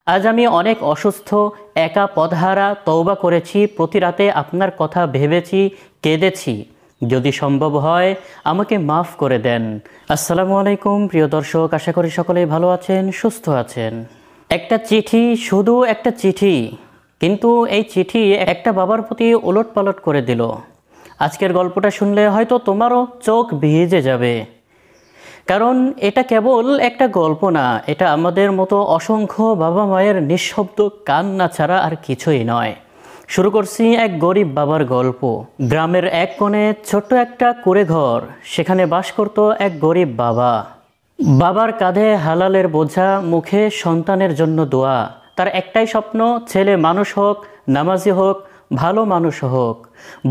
আজ আমি অনেক অসুস্থ, একা পথহারা, তওবা করেছি, প্রতি রাতে আপনার কথা ভেবেছি, কেঁদেছি। যদি সম্ভব হয় আমাকে মাফ করে দেন। আসসালামু আলাইকুম প্রিয় দর্শক, আশা করি সকলেই ভালো আছেন, সুস্থ আছেন। একটা চিঠি, শুধু একটা চিঠি, কিন্তু এই চিঠি একটা বাবার প্রতি ওলটপালট করে দিল। আজকের গল্পটা শুনলে হয়তো তোমারও চোখ ভিজে যাবে, কারণ এটা কেবল একটা গল্প না, এটা আমাদের মতো অসংখ্য বাবা মায়ের নিঃশব্দ কান্না ছাড়া আর কিছুই নয়। শুরু করছি এক গরিব বাবার গল্প। গ্রামের এক কোণে ছোট্ট একটা কুঁড়ে ঘর, সেখানে বাস করত এক গরিব বাবা। বাবার কাঁধে হালালের বোঝা, মুখে সন্তানের জন্য দোয়া। তার একটাই স্বপ্ন, ছেলে মানুষ হোক, নামাজি হোক, ভালো মানুষ হোক।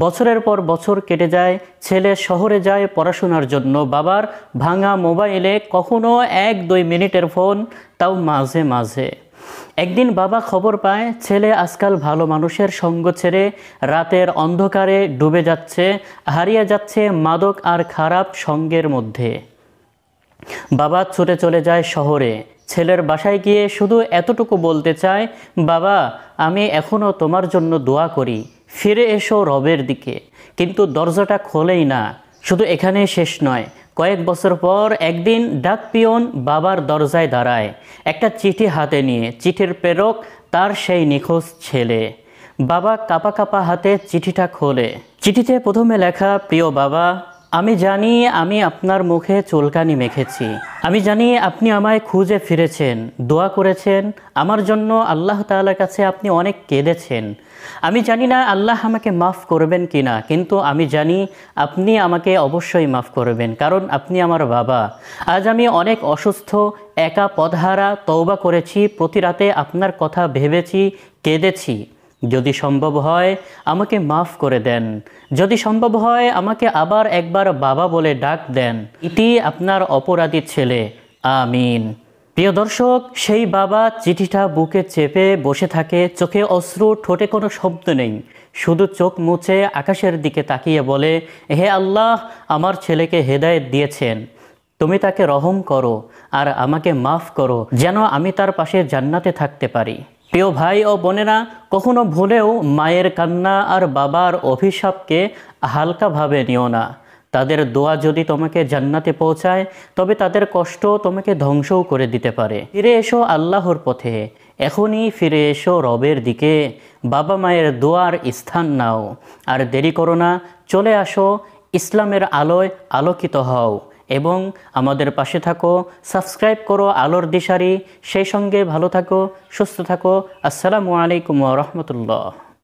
বছরের পর বছর কেটে যায়, ছেলে শহরে যায় পড়াশোনার জন্য। বাবার ভাঙা মোবাইলে কখনো 1-2 মিনিটের ফোন, তাও মাঝে মাঝে। একদিন বাবা খবর পায় ছেলে আজকাল ভালো মানুষের সঙ্গ ছেড়ে রাতের অন্ধকারে ডুবে যাচ্ছে, হারিয়ে যাচ্ছে মাদক আর খারাপ সঙ্গের মধ্যে। বাবা ছুটে চলে যায় শহরে। ছেলের বাসায় গিয়ে শুধু এতটুকু বলতে চায়, বাবা আমি এখনও তোমার জন্য দোয়া করি, ফিরে এসো রবের দিকে। কিন্তু দরজাটা খোলেই না। শুধু এখানেই শেষ নয়, কয়েক বছর পর একদিন ডাক পিয়ন বাবার দরজায় দাঁড়ায়, একটা চিঠি হাতে নিয়ে। চিঠির প্রেরক তার সেই নিখোঁজ ছেলে। বাবা কাঁপা কাঁপা হাতে চিঠিটা খোলে। চিঠিতে প্রথমে লেখা, প্রিয় বাবা, আমি জানি আমি আপনার মুখে চুলকানি মেখেছি। আমি জানি আপনি আমায় খুঁজে ফিরেছেন, দোয়া করেছেন আমার জন্য, আল্লাহ তাআলার কাছে আপনি অনেক কেঁদেছেন। আমি জানি না আল্লাহ আমাকে মাফ করবেন কি না, কিন্তু আমি জানি আপনি আমাকে অবশ্যই মাফ করবেন, কারণ আপনি আমার বাবা। আজ আমি অনেক অসুস্থ, একা পথহারা, তওবা করেছি, প্রতি রাতে আপনার কথা ভেবেছি, কেঁদেছি। যদি সম্ভব হয় আমাকে মাফ করে দেন। যদি সম্ভব হয় আমাকে আবার একবার বাবা বলে ডাক দেন। ইতি আপনার অপরাধী ছেলে, আমিন। প্রিয় দর্শক, সেই বাবা চিঠিটা বুকে চেপে বসে থাকে, চোখে অশ্রু, ঠোঁটে কোনো শব্দ নেই, শুধু চোখ মুছে আকাশের দিকে তাকিয়ে বলে, হে আল্লাহ, আমার ছেলেকে হেদায়েত দিয়েছেন, তুমি তাকে রহম করো আর আমাকে মাফ করো, যেন আমি তার পাশে জান্নাতে থাকতে পারি। প্রিয় ভাই ও বোনেরা, কখনো ভুলেও মায়ের কান্না আর বাবার অভিশাপকে হালকাভাবে নিও না। তাদের দোয়া যদি তোমাকে জান্নাতে পৌঁছায়, তবে তাদের কষ্ট তোমাকে ধ্বংসও করে দিতে পারে। ফিরে এসো আল্লাহর পথে, এখনই ফিরে এসো রবের দিকে। বাবা মায়ের দোয়ার স্থান নাও, আর দেরি করো না, চলে আসো, ইসলামের আলোয় আলোকিত হও এবং আমাদের পাশে থাকো। সাবস্ক্রাইব করো আলোর দিশারি। সেই সঙ্গে ভালো থাকো, সুস্থ থাকো। আসসালামু আলাইকুম ওয়া রাহমাতুল্লাহ।